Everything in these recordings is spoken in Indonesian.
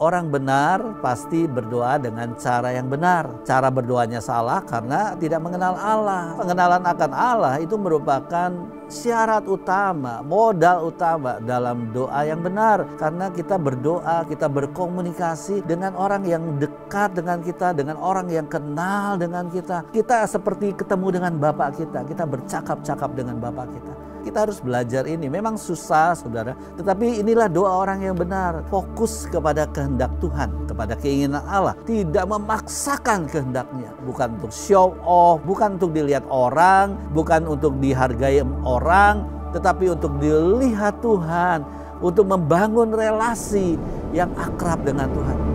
Orang benar pasti berdoa dengan cara yang benar. Cara berdoanya salah karena tidak mengenal Allah. Pengenalan akan Allah itu merupakan syarat utama, modal utama dalam doa yang benar. Karena kita berdoa, kita berkomunikasi dengan orang yang dekat dengan kita, dengan orang yang kenal dengan kita. Kita seperti ketemu dengan Bapak kita, kita bercakap-cakap dengan Bapak kita. Kita harus belajar ini. Memang susah, saudara. Tetapi inilah doa orang yang benar. Fokus kepada kehendak Tuhan, kepada keinginan Allah. Tidak memaksakan kehendaknya. Bukan untuk show off, bukan untuk dilihat orang, bukan untuk dihargai orang, tetapi untuk dilihat Tuhan, untuk membangun relasi yang akrab dengan Tuhan.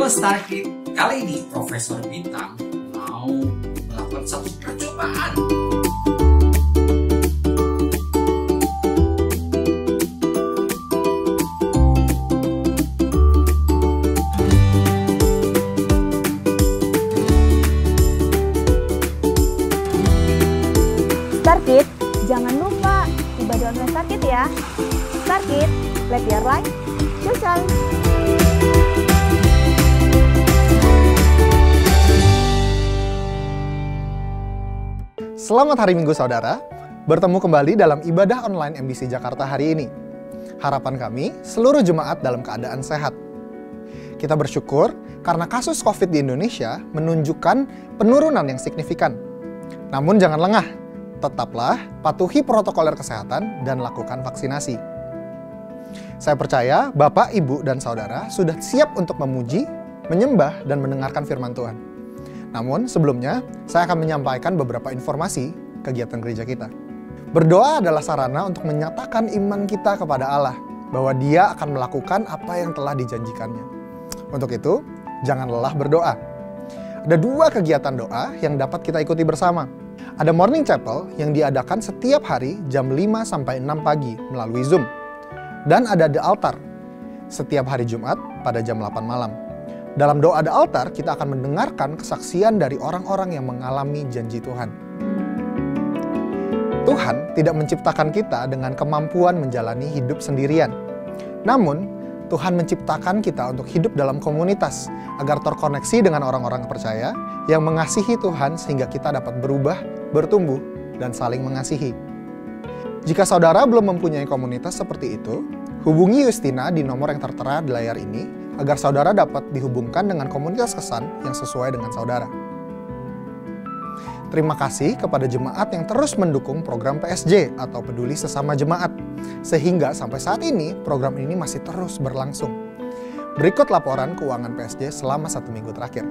Starkid, kali ini Profesor Bintang mau melakukan satu percobaan. Starkid, jangan lupa ibadah online Starkid ya. Starkid, let your light shine. Selamat hari Minggu saudara, bertemu kembali dalam ibadah online MBC Jakarta hari ini. Harapan kami, seluruh jemaat dalam keadaan sehat. Kita bersyukur karena kasus COVID di Indonesia menunjukkan penurunan yang signifikan. Namun jangan lengah, tetaplah patuhi protokoler kesehatan dan lakukan vaksinasi. Saya percaya Bapak, Ibu, dan Saudara sudah siap untuk memuji, menyembah, dan mendengarkan firman Tuhan. Namun sebelumnya, saya akan menyampaikan beberapa informasi kegiatan gereja kita. Berdoa adalah sarana untuk menyatakan iman kita kepada Allah, bahwa Dia akan melakukan apa yang telah dijanjikannya. Untuk itu, jangan lelah berdoa. Ada 2 kegiatan doa yang dapat kita ikuti bersama. Ada Morning Chapel yang diadakan setiap hari jam 5 sampai 6 pagi melalui Zoom. Dan ada The Altar setiap hari Jumat pada jam 8 malam. Dalam doa The Altar, kita akan mendengarkan kesaksian dari orang-orang yang mengalami janji Tuhan. Tuhan tidak menciptakan kita dengan kemampuan menjalani hidup sendirian. Namun, Tuhan menciptakan kita untuk hidup dalam komunitas, agar terkoneksi dengan orang-orang percaya yang mengasihi Tuhan sehingga kita dapat berubah, bertumbuh, dan saling mengasihi. Jika saudara belum mempunyai komunitas seperti itu, hubungi Justina di nomor yang tertera di layar ini, agar saudara dapat dihubungkan dengan komunitas kesan yang sesuai dengan saudara. Terima kasih kepada jemaat yang terus mendukung program PSJ atau Peduli Sesama Jemaat, sehingga sampai saat ini program ini masih terus berlangsung. Berikut laporan keuangan PSJ selama 1 minggu terakhir.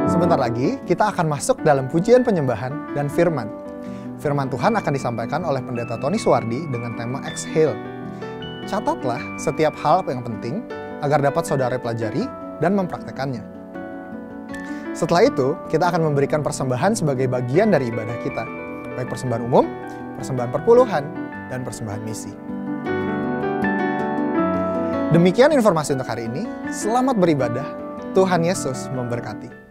Sebentar lagi, kita akan masuk dalam pujian penyembahan dan firman. Firman Tuhan akan disampaikan oleh Pendeta Tony Suwardi dengan tema Exhale. Catatlah setiap hal yang penting agar dapat saudara pelajari dan mempraktekannya. Setelah itu, kita akan memberikan persembahan sebagai bagian dari ibadah kita, baik persembahan umum, persembahan perpuluhan, dan persembahan misi. Demikian informasi untuk hari ini. Selamat beribadah. Tuhan Yesus memberkati.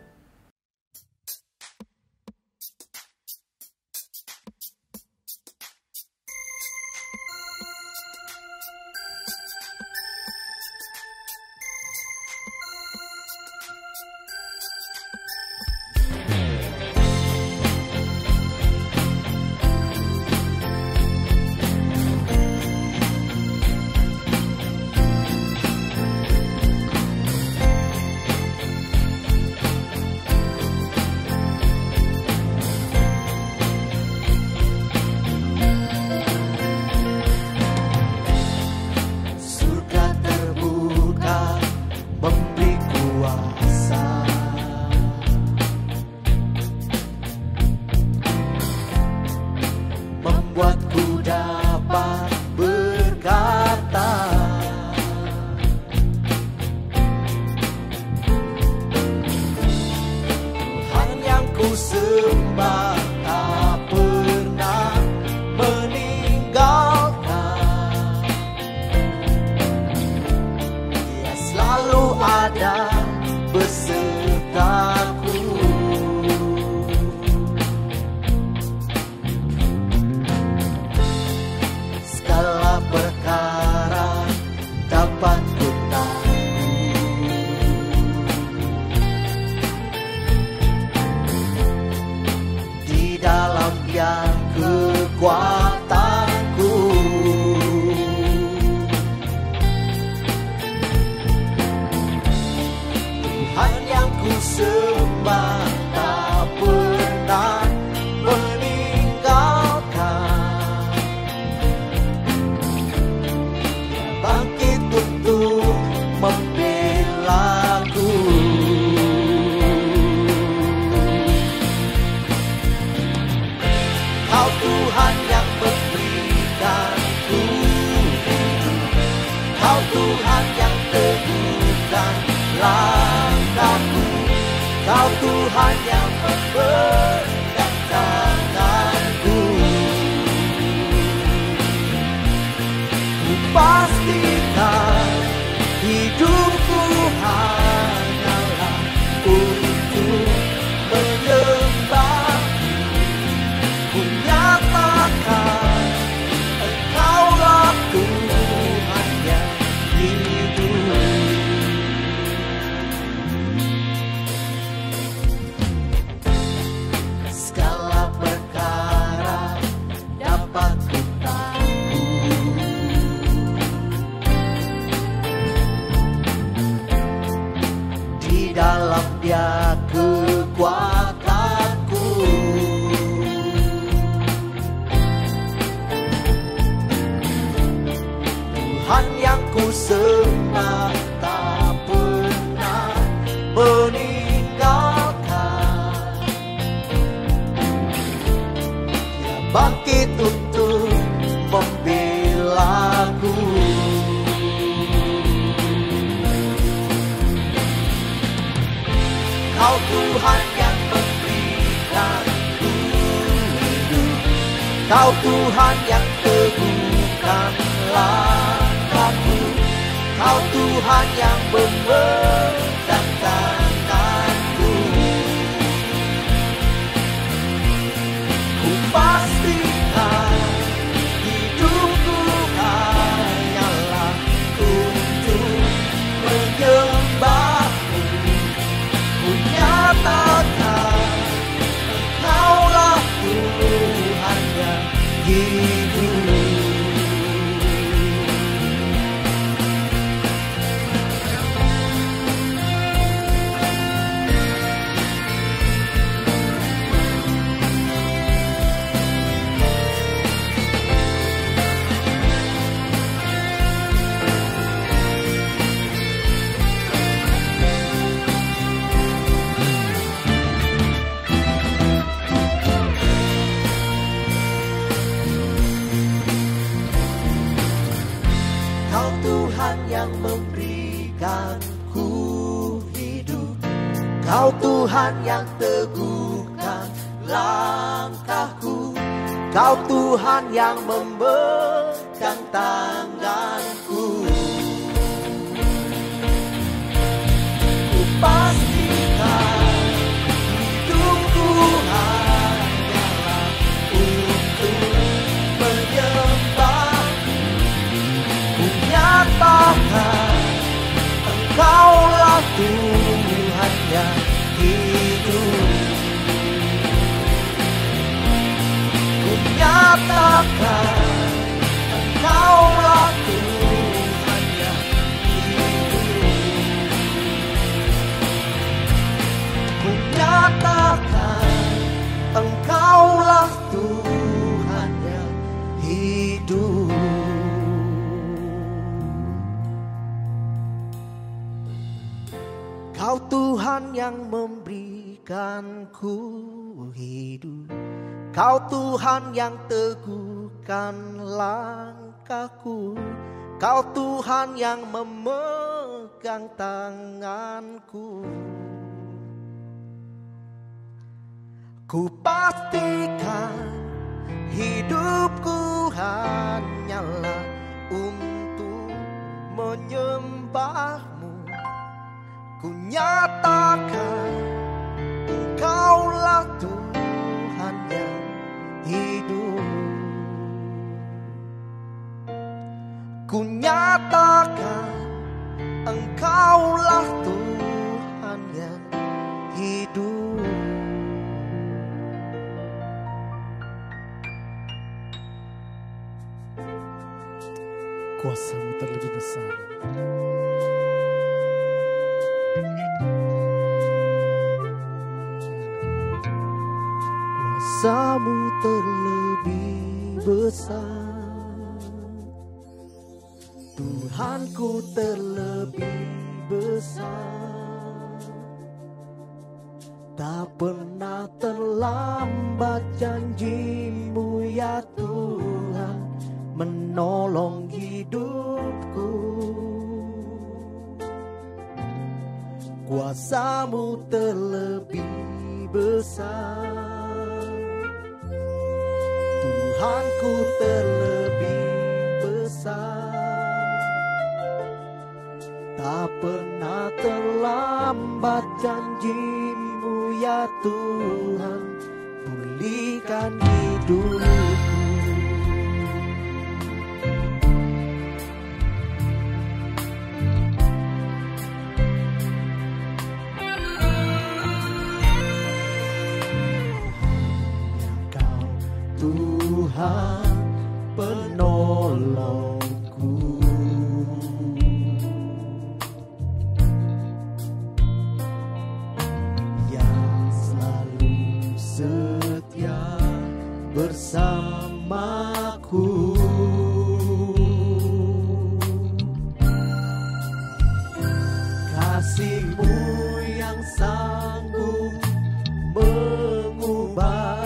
sembah tak pernah meninggalkan. Dia selalu ada besertaku. Segala perkara dapat ku tanggung. Di dalam Dia kekuatanku. Tuhan yang ku sembah tak pernah meninggalkan. Dia bangkit untuk membelaku. Kau Tuhan yang memberikanku hidup. Kau Tuhan yang teguhkan langkahku. Kau Tuhan yang memegang tanganku. Ku pastikan hidupku hanyalah untuk menyembah. Ku nyatakan Engkaulah Tuhan yang hidup. Segala perkara dapat ku tanggung. Di dalam Dia kekuatanku. Tuhan yang ku sembah tak pernah meninggalkan. Dia bangkit untuk membelaku. Kau Tuhan yang memberikanku hidup. Kau Tuhan yang teguhkan langkahku. Kau Tuhan yang memegang tanganku. Ku pastikan hidupku hanyalah untuk menyembahmu. Ku nyatakan Engkaulah Tuhan yang hidup. Kau Tuhan yang memberikanku hidup. Kau Tuhan yang teguhkan langkahku. Kau Tuhan yang memegang tanganku. Ku pastikan hidupku hanyalah untuk menyembah. Nyatakan Engkaulah Tuhan yang hidup. Ku nyatakan Engkaulah Tuhan yang hidup. Ku nyatakan Engkaulah Tuhan yang hidup. Kau Tuhan yang memberikanku hidup. Kau Tuhan yang teguhkan langkahku. Kau Tuhan yang memegang tanganku. Ku pastikan hidupku hanyalah untuk menyembahmu. Ku nyatakan Engkaulah Tuhan yang hidup. Ku nyatakan Engkaulah Tuhan yang hidup. Kuasa-Mu terlebih besar. Kuasa-Mu terlebih besar, Tuhanku terlebih besar. Tak pernah terlambat janji-Mu ya Tuhan menolong hidupku. Kuasa-Mu terlebih besar, Tuhanku terlebih besar. Tak pernah terlambat janji-Mu ya Tuhan pulihkan hidupku. Tuhan penolongku, yang selalu setia bersamaku. Kasih-Mu yang sanggup mengubah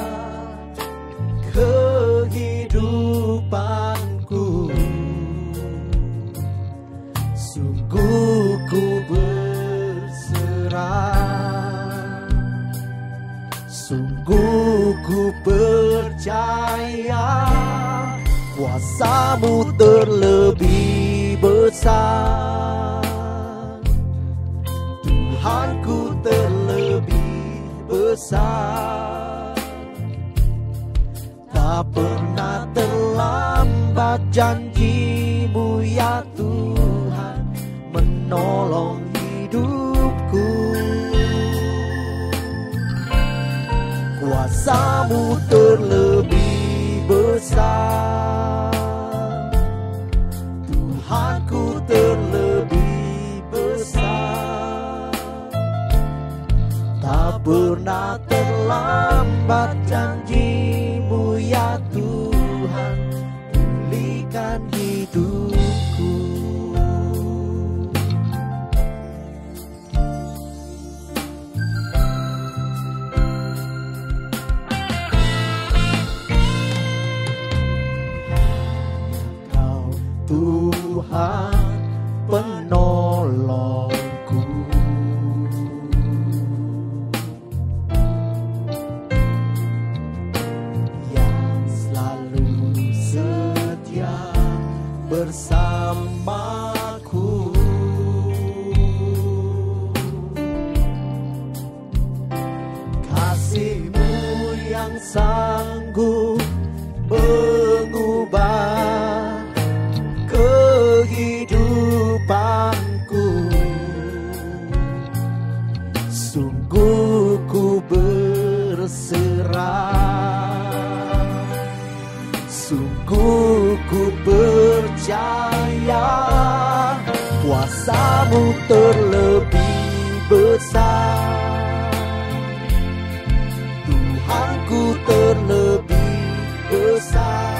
kehidupanku. Sungguh ku berserah, sungguh ku percaya kuasa-Mu terlebih besar, Tuhanku terlebih besar. Tak pernah terlambat janji-Mu ya Tuhan menolong hidupku. Kuasa-Mu terlebih besar, Tuhanku terlebih besar. Tak pernah terlambat janji-Mu ya Tuhan pulihkan hidupku. Kau Tuhan penolongku, bersamaku. Kasih-Mu yang sanggup mengubah kehidupanku. Sungguh ku berserah, sungguh ku percaya kuasa-Mu terlebih besar, Tuhanku terlebih besar.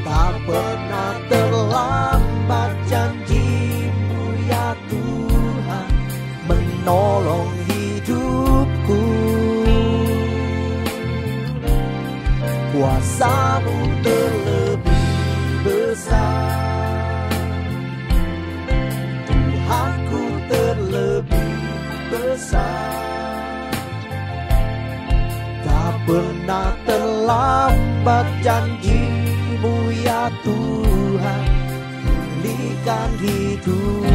Tak pernah terlambat janji-Mu ya Tuhan menolong hidupku. Kuasa-Mu terlebih besar, Tuhanku terlebih besar. pernah terlambat, janji-Mu ya Tuhan pulihkan hidupku.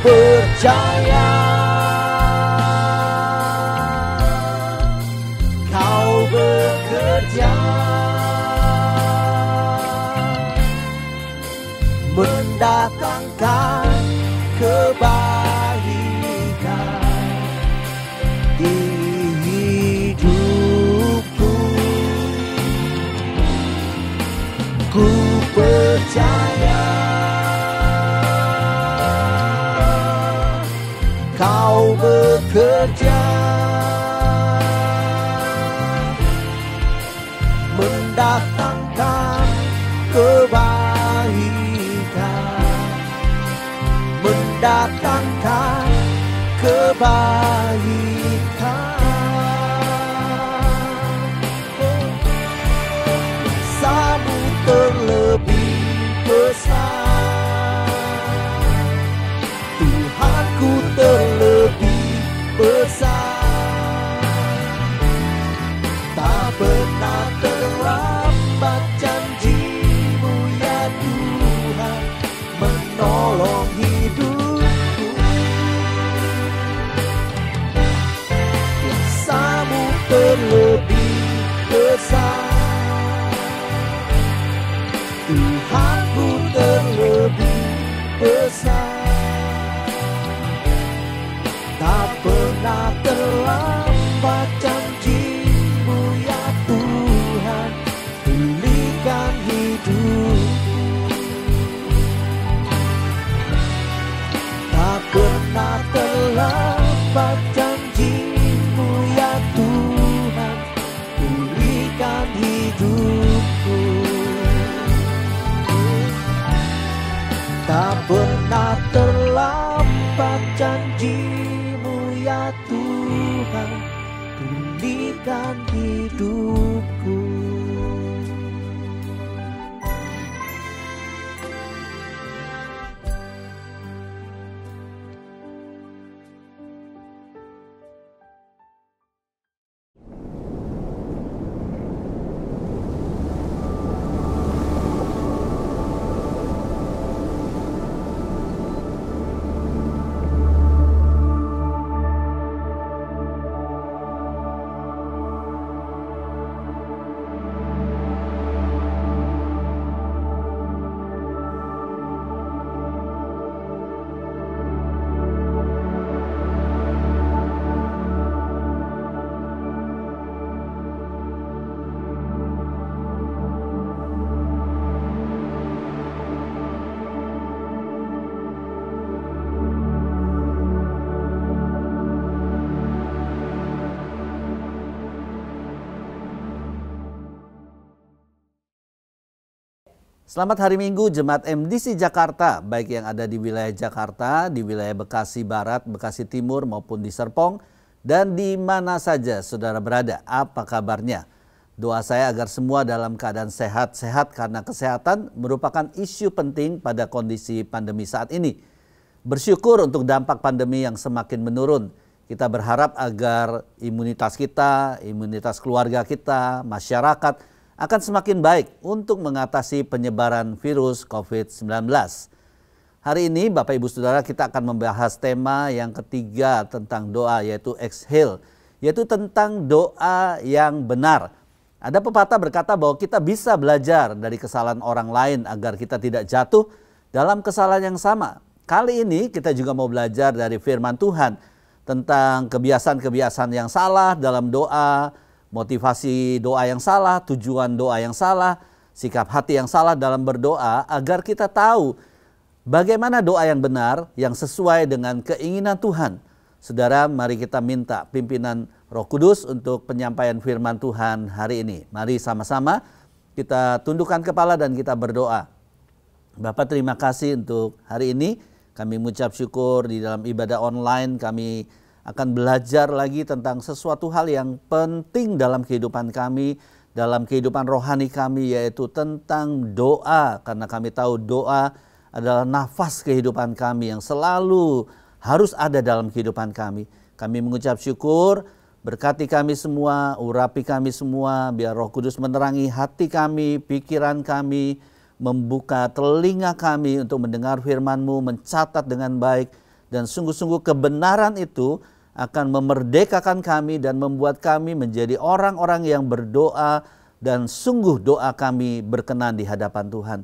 Percaya Kau bekerja mendatangkan kebaikan di hidupku. Ku percaya Kau bekerja mendatangkan kebaikan, mendatangkan kebaikan. Kuasa-Mu terlebih besar, Tuhanku terlebih besar. Tak pernah terlambat, janji-Mu ya Tuhan menolong hidupku. Kuasa-Mu terlebih besar, Tuhanku terlebih besar. Tak pernah terlambat, janji-Mu ya Tuhan pulihkan hidupku. Tak pernah terlambat, janji-Mu ya Tuhan pulihkan hidupku. Tak pernah terlambat, janji-Mu ya Tuhan pulihkan hidupku. Selamat hari Minggu Jemaat MDC Jakarta, baik yang ada di wilayah Jakarta, di wilayah Bekasi Barat, Bekasi Timur maupun di Serpong, dan di mana saja saudara berada. Apa kabarnya? Doa saya agar semua dalam keadaan sehat-sehat karena kesehatan merupakan isu penting pada kondisi pandemi saat ini. Bersyukur untuk dampak pandemi yang semakin menurun. Kita berharap agar imunitas kita, imunitas keluarga kita, masyarakat akan semakin baik untuk mengatasi penyebaran virus COVID-19. Hari ini Bapak Ibu Saudara kita akan membahas tema yang ketiga tentang doa, yaitu exhale, yaitu tentang doa yang benar. Ada pepatah berkata bahwa kita bisa belajar dari kesalahan orang lain agar kita tidak jatuh dalam kesalahan yang sama. Kali ini kita juga mau belajar dari firman Tuhan tentang kebiasaan-kebiasaan yang salah dalam doa, motivasi doa yang salah, tujuan doa yang salah, sikap hati yang salah dalam berdoa, agar kita tahu bagaimana doa yang benar yang sesuai dengan keinginan Tuhan. Saudara, mari kita minta pimpinan Roh Kudus untuk penyampaian firman Tuhan hari ini. Mari sama-sama kita tundukkan kepala dan kita berdoa. Bapak, terima kasih untuk hari ini. Kami mengucap syukur di dalam ibadah online. Kami akan belajar lagi tentang sesuatu hal yang penting dalam kehidupan kami, dalam kehidupan rohani kami, yaitu tentang doa. Karena kami tahu doa adalah nafas kehidupan kami yang selalu harus ada dalam kehidupan kami. Kami mengucap syukur, berkati kami semua, urapi kami semua, biar Roh Kudus menerangi hati kami, pikiran kami, membuka telinga kami untuk mendengar firman-Mu, mencatat dengan baik, dan sungguh-sungguh kebenaran itu akan memerdekakan kami dan membuat kami menjadi orang-orang yang berdoa, dan sungguh doa kami berkenan di hadapan Tuhan.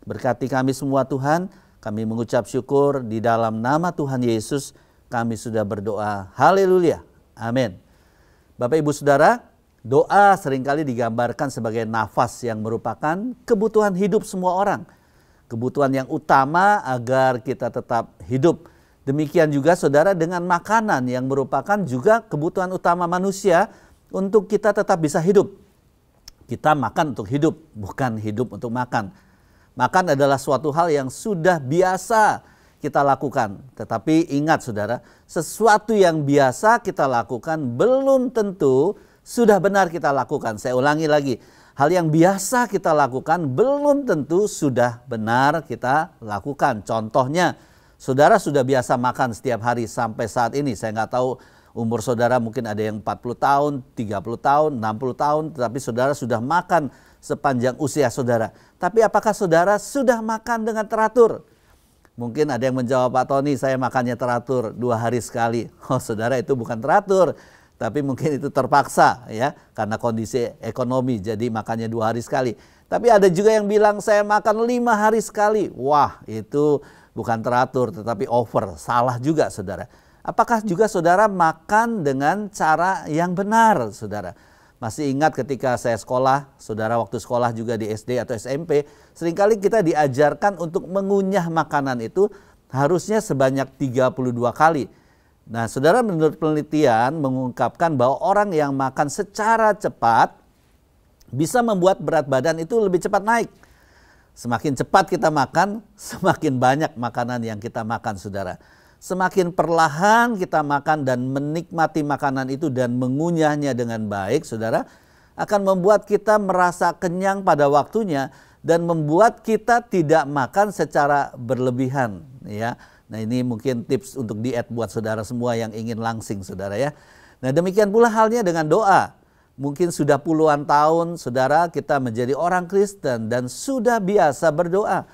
Berkati kami semua Tuhan, kami mengucap syukur di dalam nama Tuhan Yesus, kami sudah berdoa. Haleluya, amin. Bapak Ibu Saudara, doa seringkali digambarkan sebagai nafas yang merupakan kebutuhan hidup semua orang. Kebutuhan yang utama agar kita tetap hidup. Demikian juga saudara dengan makanan yang merupakan juga kebutuhan utama manusia untuk kita tetap bisa hidup. Kita makan untuk hidup, bukan hidup untuk makan. Makan adalah suatu hal yang sudah biasa kita lakukan. Tetapi ingat saudara, sesuatu yang biasa kita lakukan belum tentu sudah benar kita lakukan. Saya ulangi lagi, hal yang biasa kita lakukan belum tentu sudah benar kita lakukan. Contohnya, saudara sudah biasa makan setiap hari sampai saat ini. Saya nggak tahu umur saudara, mungkin ada yang 40 tahun, 30 tahun, 60 tahun, tetapi saudara sudah makan sepanjang usia saudara. Tapi apakah saudara sudah makan dengan teratur? Mungkin ada yang menjawab, Pak Tony, saya makannya teratur 2 hari sekali. Oh saudara, itu bukan teratur. Tapi mungkin itu terpaksa ya, karena kondisi ekonomi, jadi makannya 2 hari sekali. Tapi ada juga yang bilang saya makan 5 hari sekali. Wah, itu bukan teratur tetapi over, salah juga saudara. Apakah juga saudara makan dengan cara yang benar saudara? Masih ingat ketika saya sekolah, saudara waktu sekolah juga di SD atau SMP, seringkali kita diajarkan untuk mengunyah makanan itu harusnya sebanyak 32 kali. Nah saudara, menurut penelitian mengungkapkan bahwa orang yang makan secara cepat bisa membuat berat badan itu lebih cepat naik. Semakin cepat kita makan, semakin banyak makanan yang kita makan saudara. Semakin perlahan kita makan dan menikmati makanan itu dan mengunyahnya dengan baik saudara, akan membuat kita merasa kenyang pada waktunya dan membuat kita tidak makan secara berlebihan ya. Nah ini mungkin tips untuk diet buat saudara semua yang ingin langsing saudara ya. Nah demikian pula halnya dengan doa. Mungkin sudah puluhan tahun saudara kita menjadi orang Kristen dan sudah biasa berdoa.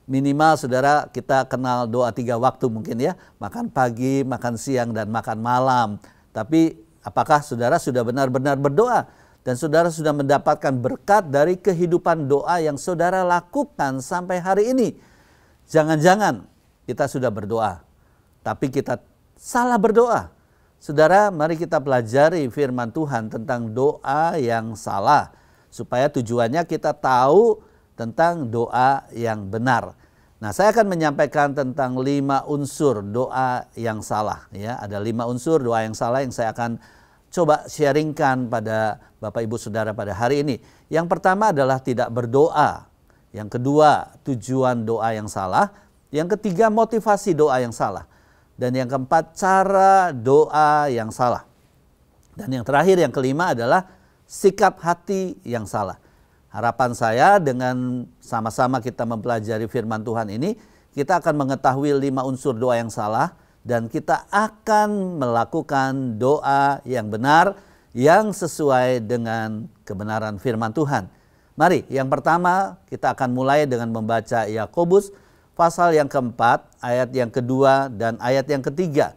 Minimal saudara kita kenal doa 3 waktu mungkin ya. Makan pagi, makan siang, dan makan malam. Tapi apakah saudara sudah benar-benar berdoa? Dan saudara sudah mendapatkan berkat dari kehidupan doa yang saudara lakukan sampai hari ini? Jangan-jangan kita sudah berdoa, tapi kita salah berdoa. Saudara, mari kita pelajari firman Tuhan tentang doa yang salah, supaya tujuannya kita tahu tentang doa yang benar. Nah, saya akan menyampaikan tentang 5 unsur doa yang salah. Ya, ada 5 unsur doa yang salah yang saya akan coba sharingkan pada Bapak Ibu Saudara pada hari ini. Yang pertama adalah tidak berdoa. Yang kedua, tujuan doa yang salah. Yang ketiga, motivasi doa yang salah. Dan yang keempat, cara doa yang salah. Dan yang terakhir, yang kelima adalah sikap hati yang salah. Harapan saya dengan sama-sama kita mempelajari firman Tuhan ini, kita akan mengetahui 5 unsur doa yang salah. Dan kita akan melakukan doa yang benar, yang sesuai dengan kebenaran firman Tuhan. Mari, yang pertama kita akan mulai dengan membaca Yakobus pasal yang keempat, ayat yang kedua dan ayat yang ketiga.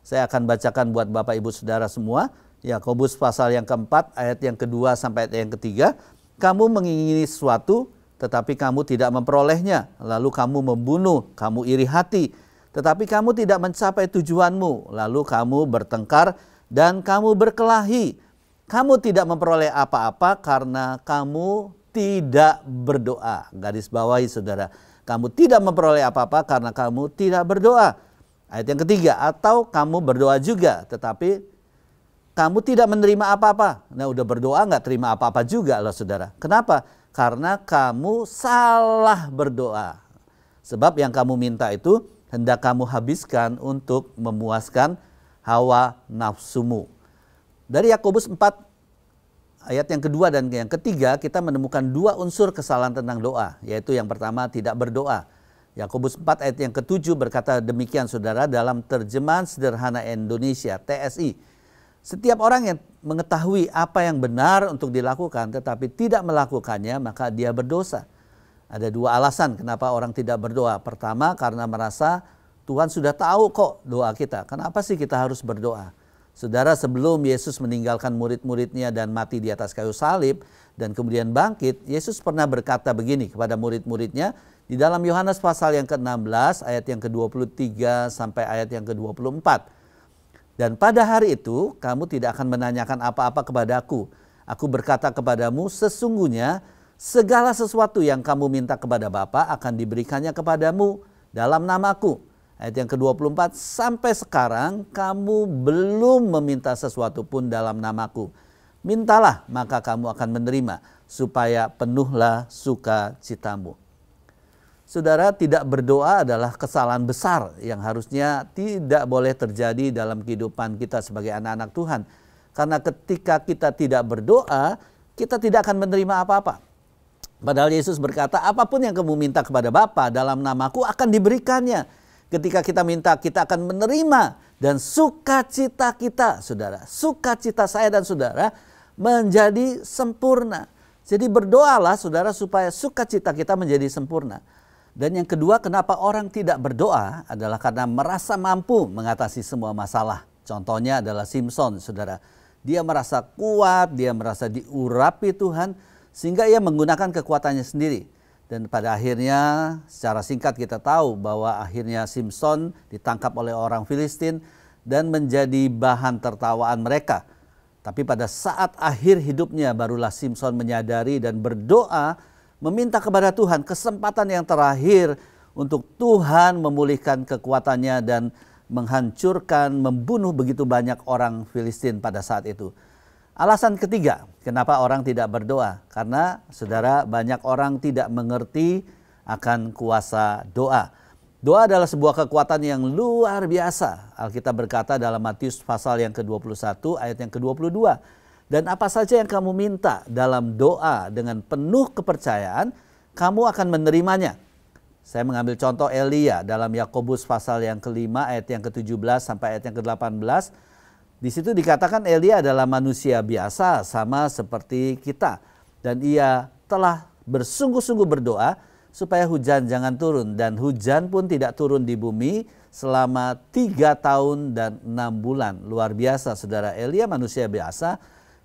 Saya akan bacakan buat Bapak Ibu Saudara semua. Yakobus pasal yang keempat, ayat yang kedua sampai ayat yang ketiga. Kamu mengingini sesuatu, tetapi kamu tidak memperolehnya. Lalu kamu membunuh, kamu iri hati. Tetapi kamu tidak mencapai tujuanmu. Lalu kamu bertengkar dan kamu berkelahi. Kamu tidak memperoleh apa-apa karena kamu tidak berdoa. Garis bawahi saudara. Kamu tidak memperoleh apa-apa karena kamu tidak berdoa. Ayat yang ketiga, atau kamu berdoa juga, tetapi kamu tidak menerima apa-apa. Nah udah berdoa nggak terima apa-apa juga loh saudara. Kenapa? karena kamu salah berdoa. Sebab yang kamu minta itu hendak kamu habiskan untuk memuaskan hawa nafsumu. Dari Yakobus 4 ayat yang kedua dan yang ketiga kita menemukan dua unsur kesalahan tentang doa. Yaitu yang pertama tidak berdoa. Yakobus 4 ayat yang ke-7 berkata demikian saudara dalam terjemahan sederhana Indonesia TSI. Setiap orang yang mengetahui apa yang benar untuk dilakukan tetapi tidak melakukannya maka dia berdosa. Ada dua alasan kenapa orang tidak berdoa. Pertama karena merasa Tuhan sudah tahu kok doa kita. Kenapa sih kita harus berdoa? Saudara, sebelum Yesus meninggalkan murid-muridnya dan mati di atas kayu salib dan kemudian bangkit, Yesus pernah berkata begini kepada murid-muridnya di dalam Yohanes pasal yang ke-16 ayat yang ke-23 sampai ayat yang ke-24. Dan pada hari itu kamu tidak akan menanyakan apa-apa kepadaku. Aku berkata kepadamu sesungguhnya segala sesuatu yang kamu minta kepada Bapa akan diberikannya kepadamu dalam namaku. Ayat yang ke-24, sampai sekarang kamu belum meminta sesuatu pun dalam namaku. Mintalah maka kamu akan menerima supaya penuhlah sukacitamu. Saudara, tidak berdoa adalah kesalahan besar yang harusnya tidak boleh terjadi dalam kehidupan kita sebagai anak-anak Tuhan. Karena ketika kita tidak berdoa, kita tidak akan menerima apa-apa. Padahal Yesus berkata, apapun yang kamu minta kepada Bapa dalam namaku akan diberikannya. Ketika kita minta, kita akan menerima. Dan sukacita kita, saudara, sukacita saya dan saudara menjadi sempurna. Jadi berdoalah saudara supaya sukacita kita menjadi sempurna. Dan yang kedua, kenapa orang tidak berdoa adalah karena merasa mampu mengatasi semua masalah. Contohnya adalah Simson, saudara. Dia merasa kuat, dia merasa diurapi Tuhan, sehingga ia menggunakan kekuatannya sendiri. Dan pada akhirnya, secara singkat kita tahu bahwa akhirnya Simson ditangkap oleh orang Filistin dan menjadi bahan tertawaan mereka. Tapi pada saat akhir hidupnya barulah Simson menyadari dan berdoa, meminta kepada Tuhan kesempatan yang terakhir untuk Tuhan memulihkan kekuatannya dan menghancurkan, membunuh begitu banyak orang Filistin pada saat itu. Alasan ketiga, kenapa orang tidak berdoa? Karena saudara, banyak orang tidak mengerti akan kuasa doa. Doa adalah sebuah kekuatan yang luar biasa. Alkitab berkata dalam Matius pasal yang ke-21 ayat yang ke-22. Dan apa saja yang kamu minta dalam doa dengan penuh kepercayaan, kamu akan menerimanya. Saya mengambil contoh Elia dalam Yakobus pasal yang ke-5 ayat yang ke-17 sampai ayat yang ke-18. Di situ dikatakan Elia adalah manusia biasa sama seperti kita. Dan ia telah bersungguh-sungguh berdoa supaya hujan jangan turun. Dan hujan pun tidak turun di bumi selama 3 tahun dan 6 bulan. Luar biasa saudara, Elia manusia biasa.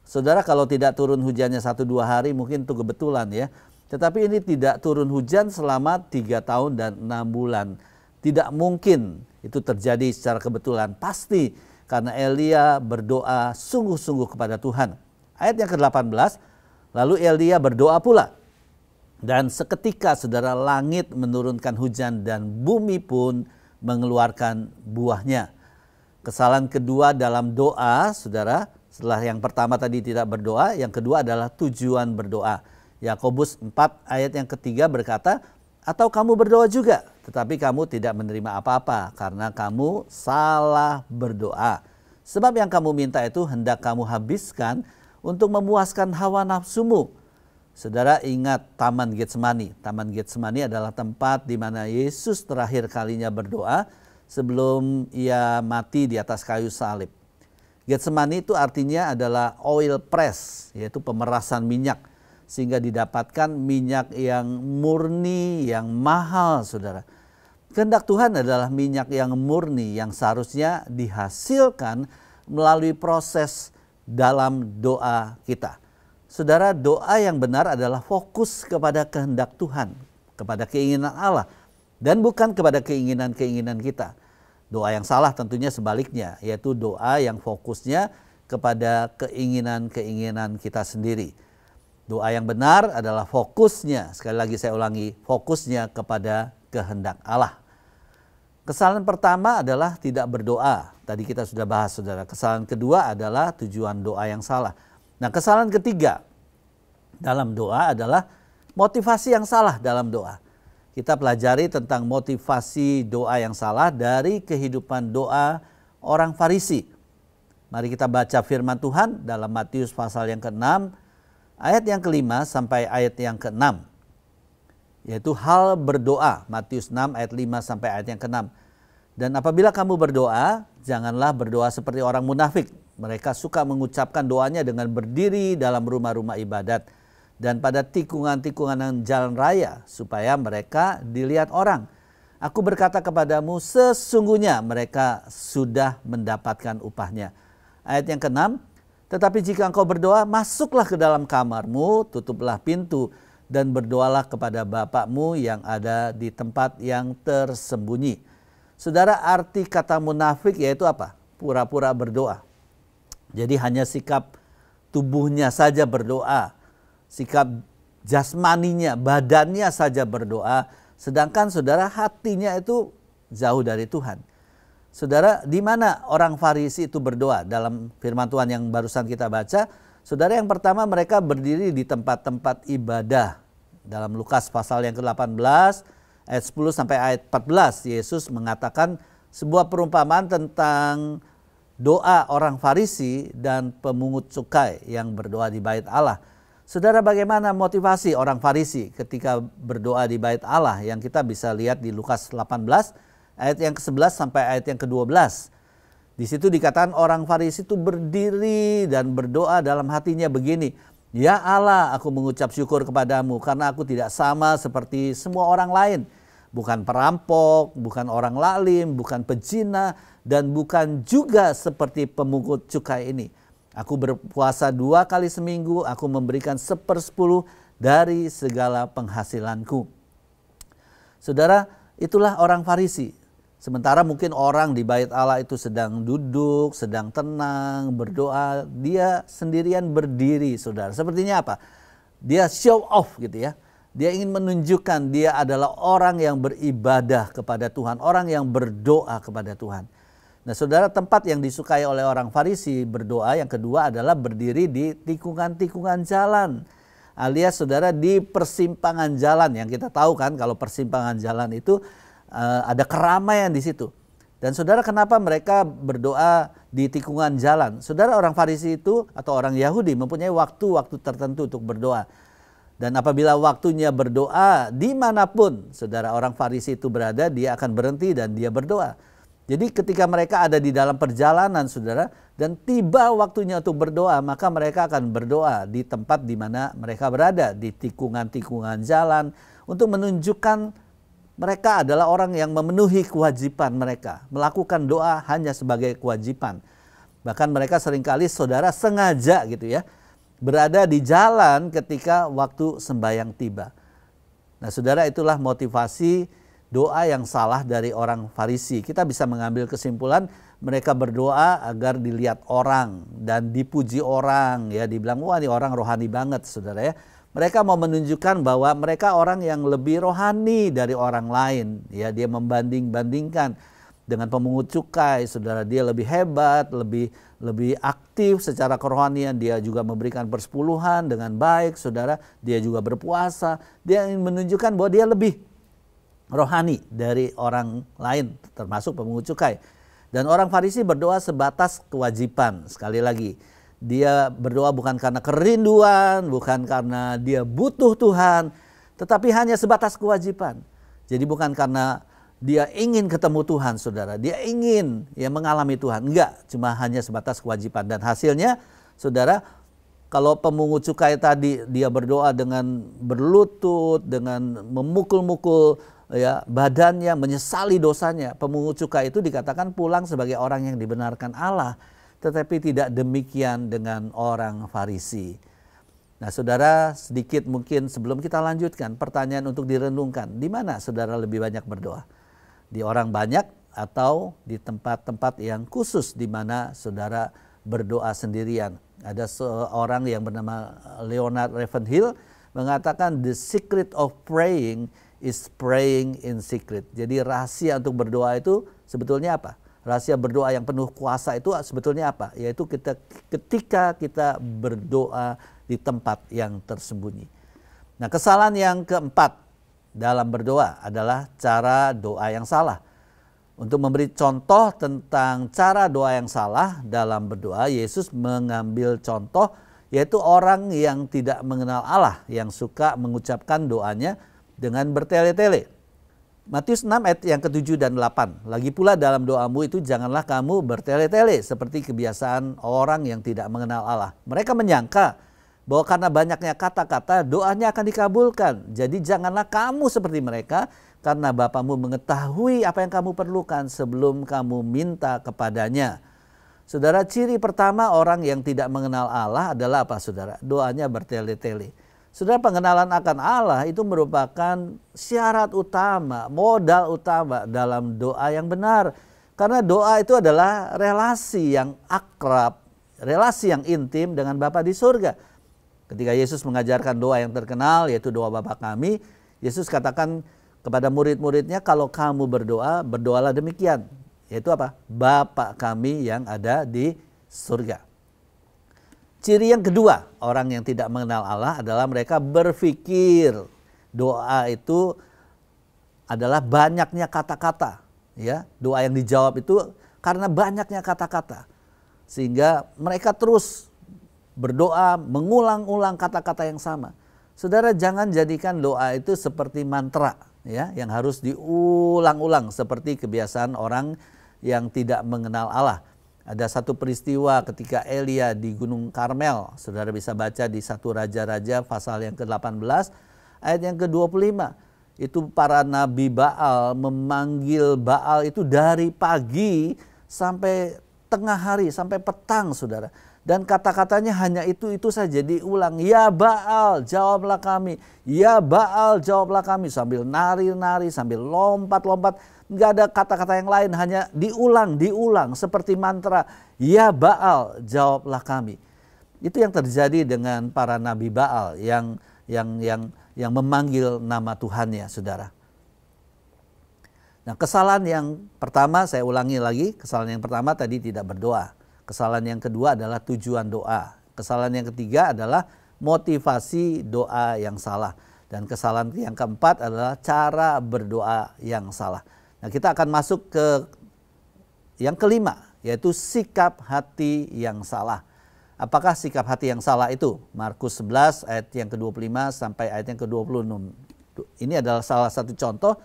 Saudara, kalau tidak turun hujannya 1-2 hari mungkin itu kebetulan ya. Tetapi ini tidak turun hujan selama 3 tahun dan 6 bulan. Tidak mungkin itu terjadi secara kebetulan. Pasti karena Elia berdoa sungguh-sungguh kepada Tuhan. Ayat yang ke-18, lalu Elia berdoa pula. Dan seketika saudara, langit menurunkan hujan dan bumi pun mengeluarkan buahnya. Kesalahan kedua dalam doa saudara, setelah yang pertama tadi tidak berdoa, yang kedua adalah tujuan berdoa. Yakobus 4 ayat yang ketiga berkata, atau kamu berdoa juga, tetapi kamu tidak menerima apa-apa karena kamu salah berdoa. Sebab yang kamu minta itu hendak kamu habiskan untuk memuaskan hawa nafsumu. Saudara, ingat Taman Getsemani. Taman Getsemani adalah tempat di mana Yesus terakhir kalinya berdoa sebelum ia mati di atas kayu salib. Getsemani itu artinya adalah oil press, yaitu pemerasan minyak. Sehingga didapatkan minyak yang murni, yang mahal saudara. Kehendak Tuhan adalah minyak yang murni, yang seharusnya dihasilkan melalui proses dalam doa kita. Saudara, doa yang benar adalah fokus kepada kehendak Tuhan, kepada keinginan Allah, dan bukan kepada keinginan-keinginan kita. Doa yang salah tentunya sebaliknya, yaitu doa yang fokusnya kepada keinginan-keinginan kita sendiri. Doa yang benar adalah fokusnya, sekali lagi saya ulangi, fokusnya kepada kehendak Allah. Kesalahan pertama adalah tidak berdoa. Tadi kita sudah bahas saudara. Kesalahan kedua adalah tujuan doa yang salah. Nah, kesalahan ketiga dalam doa adalah Motivasi yang salah dalam doa. Kita pelajari tentang motivasi doa yang salah dari kehidupan doa orang Farisi. Mari kita baca firman Tuhan dalam Matius pasal yang ke-6, ayat yang ke-5 sampai ayat yang ke-6. Yaitu hal berdoa, Matius 6 ayat 5 sampai ayat yang ke-6. Dan apabila kamu berdoa, janganlah berdoa seperti orang munafik. Mereka suka mengucapkan doanya dengan berdiri dalam rumah-rumah ibadat dan pada tikungan-tikungan jalan raya supaya mereka dilihat orang. Aku berkata kepadamu, sesungguhnya mereka sudah mendapatkan upahnya. Ayat yang ke-6, tetapi jika engkau berdoa, masuklah ke dalam kamarmu, tutuplah pintu, dan berdoalah kepada Bapakmu yang ada di tempat yang tersembunyi. Saudara, arti kata munafik yaitu apa? Pura-pura berdoa. Jadi hanya sikap tubuhnya saja berdoa, sikap jasmaninya, badannya saja berdoa, sedangkan saudara hatinya itu jauh dari Tuhan. Saudara, di mana orang Farisi itu berdoa dalam firman Tuhan yang barusan kita baca? Saudara, yang pertama mereka berdiri di tempat-tempat ibadah. Dalam Lukas pasal yang ke-18 ayat 10 sampai ayat 14, Yesus mengatakan sebuah perumpamaan tentang doa orang Farisi dan pemungut cukai yang berdoa di bait Allah. Saudara, bagaimana motivasi orang Farisi ketika berdoa di bait Allah yang kita bisa lihat di Lukas 18 ayat yang ke-11 sampai ayat yang ke-12. Di situ dikatakan orang Farisi itu berdiri dan berdoa dalam hatinya begini, ya Allah, aku mengucap syukur kepadamu karena aku tidak sama seperti semua orang lain. Bukan perampok, bukan orang lalim, bukan pezina, dan bukan juga seperti pemungut cukai ini. Aku berpuasa 2 kali seminggu, aku memberikan 1/10 dari segala penghasilanku. Saudara, itulah orang Farisi. Sementara mungkin orang di bait Allah itu sedang duduk, sedang tenang, berdoa, dia sendirian berdiri, saudara. Sepertinya apa? Dia show off gitu ya. Dia ingin menunjukkan dia adalah orang yang beribadah kepada Tuhan, orang yang berdoa kepada Tuhan. Nah saudara, tempat yang disukai oleh orang Farisi berdoa yang kedua adalah berdiri di tikungan-tikungan jalan. Alias saudara di persimpangan jalan, yang kita tahu kan kalau persimpangan jalan itu ada keramaian di situ. Dan saudara, kenapa mereka berdoa di tikungan jalan? Saudara, orang Farisi itu atau orang Yahudi mempunyai waktu-waktu tertentu untuk berdoa. Dan apabila waktunya berdoa, dimanapun saudara orang Farisi itu berada, dia akan berhenti dan dia berdoa. Jadi ketika mereka ada di dalam perjalanan saudara, dan tiba waktunya untuk berdoa, maka mereka akan berdoa di tempat di mana mereka berada, di tikungan-tikungan jalan, untuk menunjukkan mereka adalah orang yang memenuhi kewajiban mereka. Melakukan doa hanya sebagai kewajiban. Bahkan mereka seringkali saudara sengaja gitu ya, berada di jalan ketika waktu sembahyang tiba. Nah saudara, itulah motivasi doa yang salah dari orang Farisi. Kita bisa mengambil kesimpulan mereka berdoa agar dilihat orang dan dipuji orang. Ya, dibilang, wah ini orang rohani banget saudara ya. Mereka mau menunjukkan bahwa mereka orang yang lebih rohani dari orang lain. Ya, dia membanding-bandingkan dengan pemungut cukai, saudara, dia lebih hebat, lebih aktif secara kerohanian. Dia juga memberikan persepuluhan dengan baik, saudara. Dia juga berpuasa. Dia ingin menunjukkan bahwa dia lebih rohani dari orang lain, termasuk pemungut cukai. Dan orang Farisi berdoa sebatas kewajiban. Sekali lagi, dia berdoa bukan karena kerinduan, bukan karena dia butuh Tuhan, tetapi hanya sebatas kewajiban. Jadi bukan karena dia ingin ketemu Tuhan, saudara. Dia ingin ya mengalami Tuhan. Enggak, cuma hanya sebatas kewajiban. Dan hasilnya, saudara, kalau pemungut cukai tadi dia berdoa dengan berlutut, dengan memukul-mukul ya badannya, menyesali dosanya. Pemungut cukai itu dikatakan pulang sebagai orang yang dibenarkan Allah. Tetapi tidak demikian dengan orang Farisi. Nah saudara, sedikit mungkin sebelum kita lanjutkan, pertanyaan untuk direnungkan. Di mana saudara lebih banyak berdoa? Di orang banyak atau di tempat-tempat yang khusus di mana saudara berdoa sendirian? Ada seorang yang bernama Leonard Ravenhill mengatakan the secret of praying is praying in secret. Jadi rahasia untuk berdoa itu sebetulnya apa? Rahasia berdoa yang penuh kuasa itu sebetulnya apa? Yaitu ketika kita berdoa di tempat yang tersembunyi. Nah, kesalahan yang keempat dalam berdoa adalah cara doa yang salah. Untuk memberi contoh tentang cara doa yang salah dalam berdoa, Yesus mengambil contoh yaitu orang yang tidak mengenal Allah, yang suka mengucapkan doanya dengan bertele-tele. Matius 6 ayat yang ke-7 dan 8. Lagi pula dalam doamu itu janganlah kamu bertele-tele seperti kebiasaan orang yang tidak mengenal Allah. Mereka menyangka bahwa karena banyaknya kata-kata doanya akan dikabulkan. Jadi janganlah kamu seperti mereka, karena Bapamu mengetahui apa yang kamu perlukan sebelum kamu minta kepadanya. Saudara, ciri pertama orang yang tidak mengenal Allah adalah apa, saudara? Doanya bertele-tele. Saudara, pengenalan akan Allah itu merupakan syarat utama, modal utama dalam doa yang benar. Karena doa itu adalah relasi yang akrab, relasi yang intim dengan Bapa di surga. Ketika Yesus mengajarkan doa yang terkenal, yaitu doa Bapa kami, Yesus katakan kepada murid-muridnya, kalau kamu berdoa, berdoalah demikian. Yaitu apa? Bapa kami yang ada di surga. Ciri yang kedua, orang yang tidak mengenal Allah adalah mereka berpikir doa itu adalah banyaknya kata-kata. Ya, doa yang dijawab itu karena banyaknya kata-kata. Sehingga mereka terus berdoa, mengulang-ulang kata-kata yang sama. Saudara, jangan jadikan doa itu seperti mantra, ya, yang harus diulang-ulang seperti kebiasaan orang yang tidak mengenal Allah. Ada satu peristiwa ketika Elia di Gunung Karmel. Saudara bisa baca di 1 Raja-Raja pasal yang ke-18 ayat yang ke-25. Itu para nabi Baal memanggil Baal itu dari pagi sampai tengah hari, sampai petang, saudara. Dan kata-katanya hanya itu saja diulang. Ya Baal, jawablah kami. Ya Baal, jawablah kami. Sambil nari-nari, sambil lompat-lompat. Enggak ada kata-kata yang lain, hanya diulang seperti mantra. Ya Baal, jawablah kami. Itu yang terjadi dengan para nabi Baal yang memanggil nama Tuhannya, saudara. Nah, kesalahan yang pertama, saya ulangi lagi, kesalahan yang pertama tadi tidak berdoa. Kesalahan yang kedua adalah tujuan doa. Kesalahan yang ketiga adalah motivasi doa yang salah. Dan kesalahan yang keempat adalah cara berdoa yang salah. Nah, kita akan masuk ke yang kelima, yaitu sikap hati yang salah. Apakah sikap hati yang salah itu? Markus 11 ayat yang ke-25 sampai ayat yang ke-26. Ini adalah salah satu contoh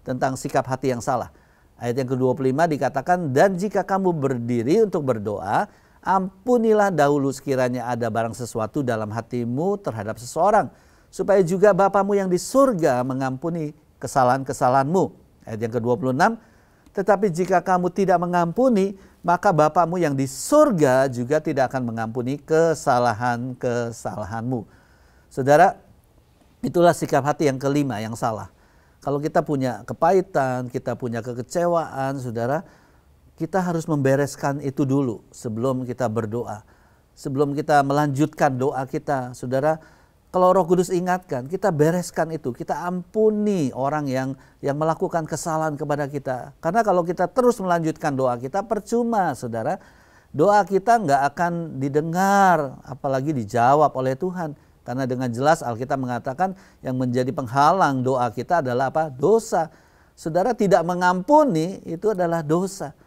tentang sikap hati yang salah. Ayat yang ke-25 dikatakan, dan jika kamu berdiri untuk berdoa, ampunilah dahulu sekiranya ada barang sesuatu dalam hatimu terhadap seseorang, supaya juga Bapamu yang di surga mengampuni kesalahan-kesalahanmu. Ayat yang ke-26, tetapi jika kamu tidak mengampuni, maka Bapamu yang di surga juga tidak akan mengampuni kesalahan-kesalahanmu. Saudara, itulah sikap hati yang kelima yang salah. Kalau kita punya kepahitan, kita punya kekecewaan, saudara, kita harus membereskan itu dulu sebelum kita berdoa. Sebelum kita melanjutkan doa kita, saudara, kalau Roh Kudus ingatkan, kita bereskan itu, kita ampuni orang yang melakukan kesalahan kepada kita. Karena kalau kita terus melanjutkan doa kita, percuma, saudara. Doa kita nggak akan didengar, apalagi dijawab oleh Tuhan. Karena dengan jelas Alkitab mengatakan yang menjadi penghalang doa kita adalah apa? Dosa. Saudara, tidak mengampuni itu adalah dosa.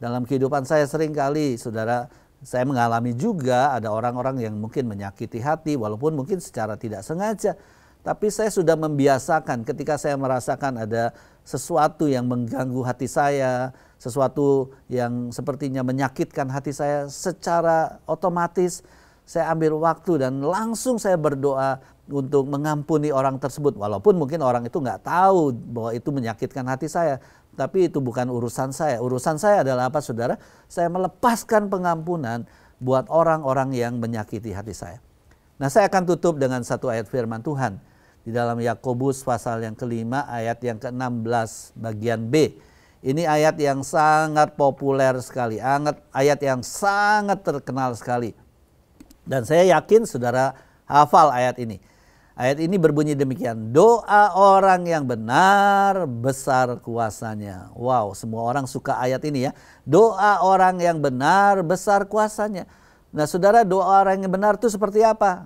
Dalam kehidupan saya sering kali, saudara, saya mengalami juga ada orang-orang yang mungkin menyakiti hati walaupun mungkin secara tidak sengaja. Tapi saya sudah membiasakan ketika saya merasakan ada sesuatu yang mengganggu hati saya, sesuatu yang sepertinya menyakitkan hati saya, secara otomatis saya ambil waktu dan langsung saya berdoa untuk mengampuni orang tersebut. Walaupun mungkin orang itu nggak tahu bahwa itu menyakitkan hati saya. Tapi itu bukan urusan saya. Urusan saya adalah apa, saudara? Saya melepaskan pengampunan buat orang-orang yang menyakiti hati saya. Nah, saya akan tutup dengan satu ayat firman Tuhan. Di dalam Yakobus pasal yang kelima ayat yang ke-16 bagian B. Ini ayat yang sangat populer sekali. Ayat yang sangat terkenal sekali. Dan saya yakin saudara hafal ayat ini. Ayat ini berbunyi demikian. Doa orang yang benar besar kuasanya. Wow, semua orang suka ayat ini ya. Doa orang yang benar besar kuasanya. Nah saudara, doa orang yang benar itu seperti apa?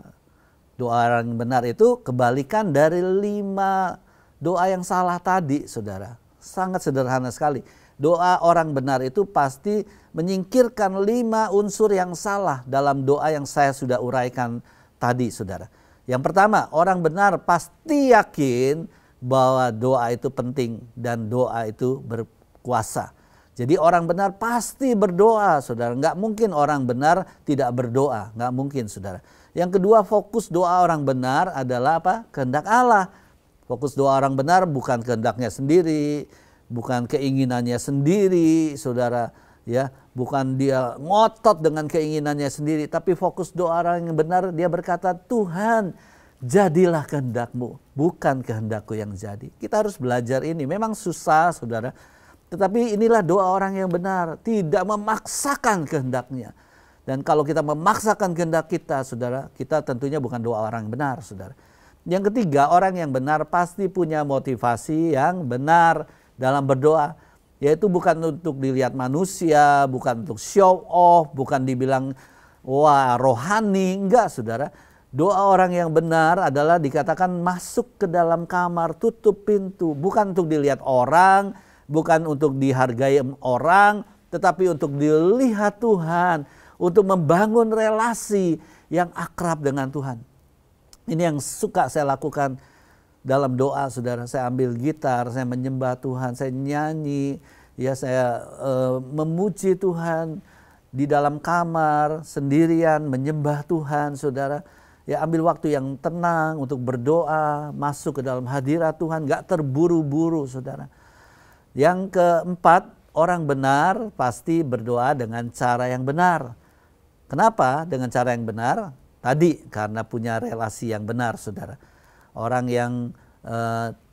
Doa orang yang benar itu kebalikan dari 5 doa yang salah tadi, saudara. Sangat sederhana sekali. Doa orang benar itu pasti menyingkirkan 5 unsur yang salah dalam doa yang saya sudah uraikan tadi, saudara. Yang pertama, orang benar pasti yakin bahwa doa itu penting dan doa itu berkuasa. Jadi orang benar pasti berdoa, saudara. Nggak mungkin orang benar tidak berdoa, nggak mungkin, saudara. Yang kedua, fokus doa orang benar adalah apa? Kehendak Allah. Fokus doa orang benar bukan kehendaknya sendiri, bukan keinginannya sendiri, saudara. Ya, bukan dia ngotot dengan keinginannya sendiri, tapi fokus doa orang yang benar, dia berkata, Tuhan, jadilah kehendakmu, bukan kehendakku yang jadi. Kita harus belajar ini. Memang susah, saudara. Tetapi inilah doa orang yang benar, tidak memaksakan kehendaknya. Dan kalau kita memaksakan kehendak kita, saudara, kita tentunya bukan doa orang yang benar, saudara. Yang ketiga, orang yang benar pasti punya motivasi yang benar dalam berdoa. Yaitu bukan untuk dilihat manusia, bukan untuk show off, bukan dibilang wah rohani, enggak, saudara. Doa orang yang benar adalah dikatakan masuk ke dalam kamar, tutup pintu. Bukan untuk dilihat orang, bukan untuk dihargai orang, tetapi untuk dilihat Tuhan. Untuk membangun relasi yang akrab dengan Tuhan. Ini yang suka saya lakukan dalam doa, saudara. Saya ambil gitar, saya menyembah Tuhan, saya nyanyi, ya saya memuji Tuhan di dalam kamar sendirian menyembah Tuhan, saudara. Ya, ambil waktu yang tenang untuk berdoa, masuk ke dalam hadirat Tuhan, gak terburu-buru, saudara. Yang keempat, orang benar pasti berdoa dengan cara yang benar. Kenapa dengan cara yang benar? Tadi karena punya relasi yang benar, saudara. Orang yang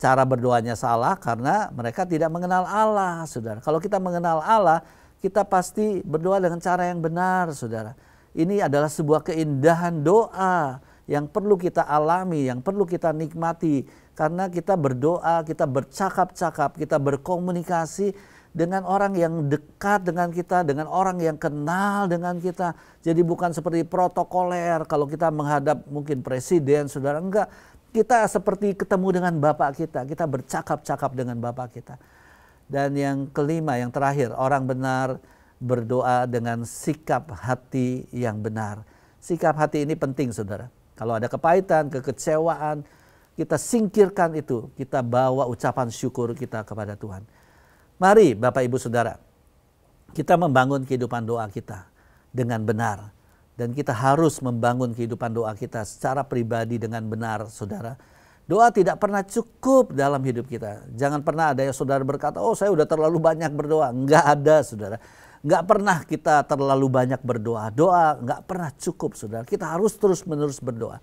cara berdoanya salah karena mereka tidak mengenal Allah, saudara. Kalau kita mengenal Allah, kita pasti berdoa dengan cara yang benar, saudara. Ini adalah sebuah keindahan doa yang perlu kita alami, yang perlu kita nikmati. Karena kita berdoa, kita bercakap-cakap, kita berkomunikasi dengan orang yang dekat dengan kita, dengan orang yang kenal dengan kita. Jadi bukan seperti protokoler kalau kita menghadap mungkin presiden, saudara. Enggak, kita seperti ketemu dengan Bapak kita, kita bercakap-cakap dengan Bapak kita. Dan yang kelima, yang terakhir, orang benar berdoa dengan sikap hati yang benar. Sikap hati ini penting, saudara. Kalau ada kepahitan, kekecewaan, kita singkirkan itu, kita bawa ucapan syukur kita kepada Tuhan. Mari Bapak Ibu Saudara, kita membangun kehidupan doa kita dengan benar. Dan kita harus membangun kehidupan doa kita secara pribadi dengan benar, saudara. Doa tidak pernah cukup dalam hidup kita. Jangan pernah ada yang saudara berkata, oh saya udah terlalu banyak berdoa. Enggak ada, saudara. Enggak pernah kita terlalu banyak berdoa. Doa enggak pernah cukup, saudara. Kita harus terus-menerus berdoa.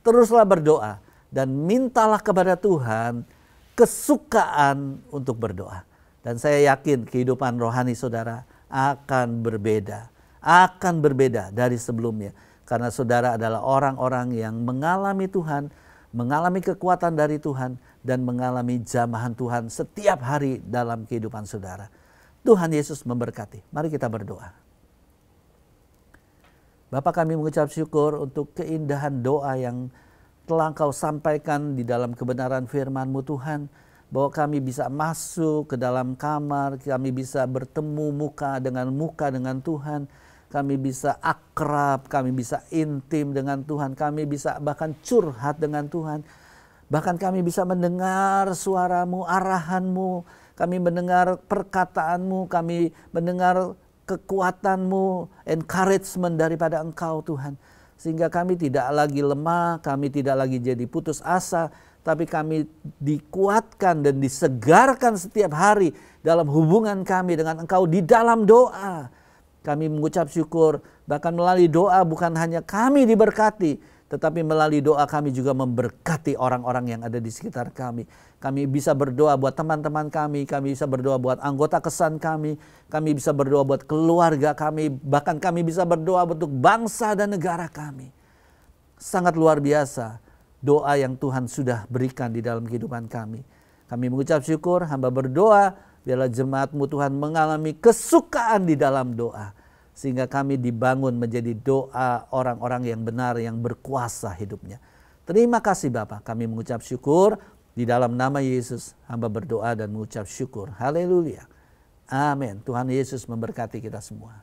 Teruslah berdoa dan mintalah kepada Tuhan kesukaan untuk berdoa. Dan saya yakin kehidupan rohani saudara akan berbeda. Akan berbeda dari sebelumnya. Karena saudara adalah orang-orang yang mengalami Tuhan, mengalami kekuatan dari Tuhan, dan mengalami jamahan Tuhan setiap hari dalam kehidupan saudara. Tuhan Yesus memberkati. Mari kita berdoa. Bapa, kami mengucap syukur untuk keindahan doa yang telah Engkau sampaikan di dalam kebenaran firman-Mu Tuhan. Bahwa kami bisa masuk ke dalam kamar, kami bisa bertemu muka dengan Tuhan, kami bisa akrab, kami bisa intim dengan Tuhan, kami bisa bahkan curhat dengan Tuhan, bahkan kami bisa mendengar suara-Mu, arahan-Mu, kami mendengar perkataan-Mu, kami mendengar kekuatan-Mu, encouragement daripada Engkau Tuhan. Sehingga kami tidak lagi lemah, kami tidak lagi jadi putus asa, tapi kami dikuatkan dan disegarkan setiap hari dalam hubungan kami dengan Engkau di dalam doa. Kami mengucap syukur, bahkan melalui doa bukan hanya kami diberkati, tetapi melalui doa kami juga memberkati orang-orang yang ada di sekitar kami. Kami bisa berdoa buat teman-teman kami bisa berdoa buat anggota kesan kami bisa berdoa buat keluarga kami, bahkan kami bisa berdoa untuk bangsa dan negara kami. Sangat luar biasa doa yang Tuhan sudah berikan di dalam kehidupan kami. Kami mengucap syukur, hamba berdoa, biarlah jemaat-Mu Tuhan mengalami kesukaan di dalam doa. sehingga kami dibangun menjadi doa orang-orang yang benar yang berkuasa hidupnya. Terima kasih Bapa, kami mengucap syukur di dalam nama Yesus. Hamba berdoa dan mengucap syukur. Haleluya. Amin. Tuhan Yesus memberkati kita semua.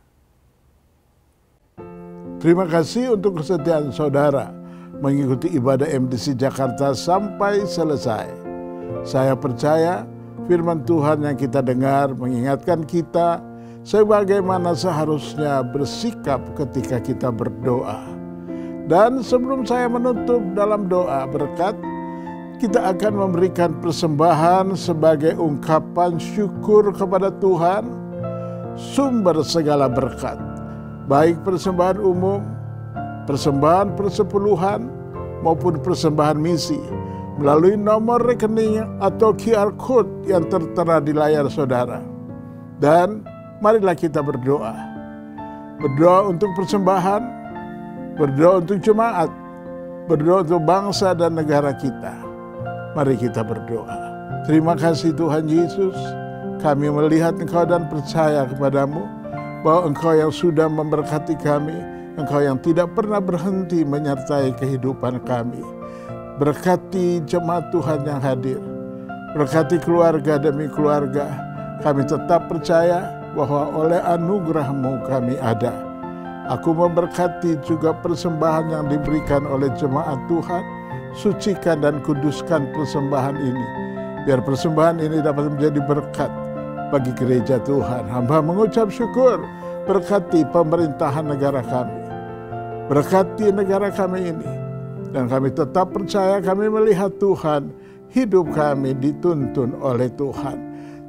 Terima kasih untuk kesetiaan saudara mengikuti ibadah MDC Jakarta sampai selesai. Saya percaya firman Tuhan yang kita dengar mengingatkan kita sebagaimana seharusnya bersikap ketika kita berdoa. Dan sebelum saya menutup dalam doa berkat, kita akan memberikan persembahan sebagai ungkapan syukur kepada Tuhan, sumber segala berkat. Baik persembahan umum, persembahan persepuluhan, maupun persembahan misi. Melalui nomor rekening atau QR Code yang tertera di layar saudara. Dan marilah kita berdoa. Berdoa untuk persembahan, berdoa untuk jemaat, berdoa untuk bangsa dan negara kita. Mari kita berdoa. Terima kasih Tuhan Yesus, kami melihat Engkau dan percaya kepadamu bahwa Engkau yang sudah memberkati kami, Engkau yang tidak pernah berhenti menyertai kehidupan kami. Berkati jemaat Tuhan yang hadir, berkati keluarga demi keluarga. Kami tetap percaya bahwa oleh anugerah-Mu kami ada. Aku memberkati juga persembahan yang diberikan oleh jemaat Tuhan. Sucikan dan kuduskan persembahan ini, biar persembahan ini dapat menjadi berkat bagi gereja Tuhan. Hamba mengucap syukur, berkati pemerintahan negara kami, berkati negara kami ini. Dan kami tetap percaya, kami melihat Tuhan, hidup kami dituntun oleh Tuhan.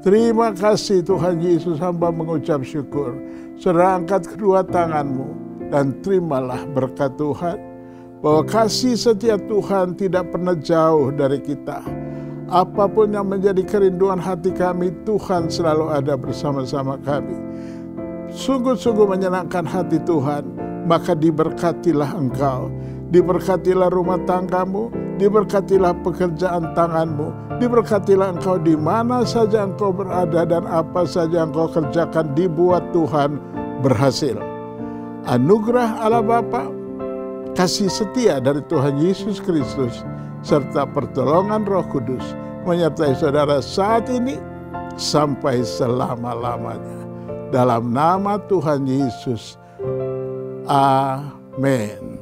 Terima kasih Tuhan Yesus, hamba mengucap syukur. Saudara angkat kedua tanganmu dan terimalah berkat Tuhan. Bahwa kasih setia Tuhan tidak pernah jauh dari kita. Apapun yang menjadi kerinduan hati kami, Tuhan selalu ada bersama-sama kami. Sungguh-sungguh menyenangkan hati Tuhan, maka diberkatilah engkau. Diberkatilah rumah tanggamu, diberkatilah pekerjaan tanganmu, diberkatilah engkau di mana saja engkau berada dan apa saja engkau kerjakan dibuat Tuhan berhasil. Anugerah Allah Bapa, kasih setia dari Tuhan Yesus Kristus, serta pertolongan Roh Kudus menyertai saudara saat ini sampai selama-lamanya. Dalam nama Tuhan Yesus, amin.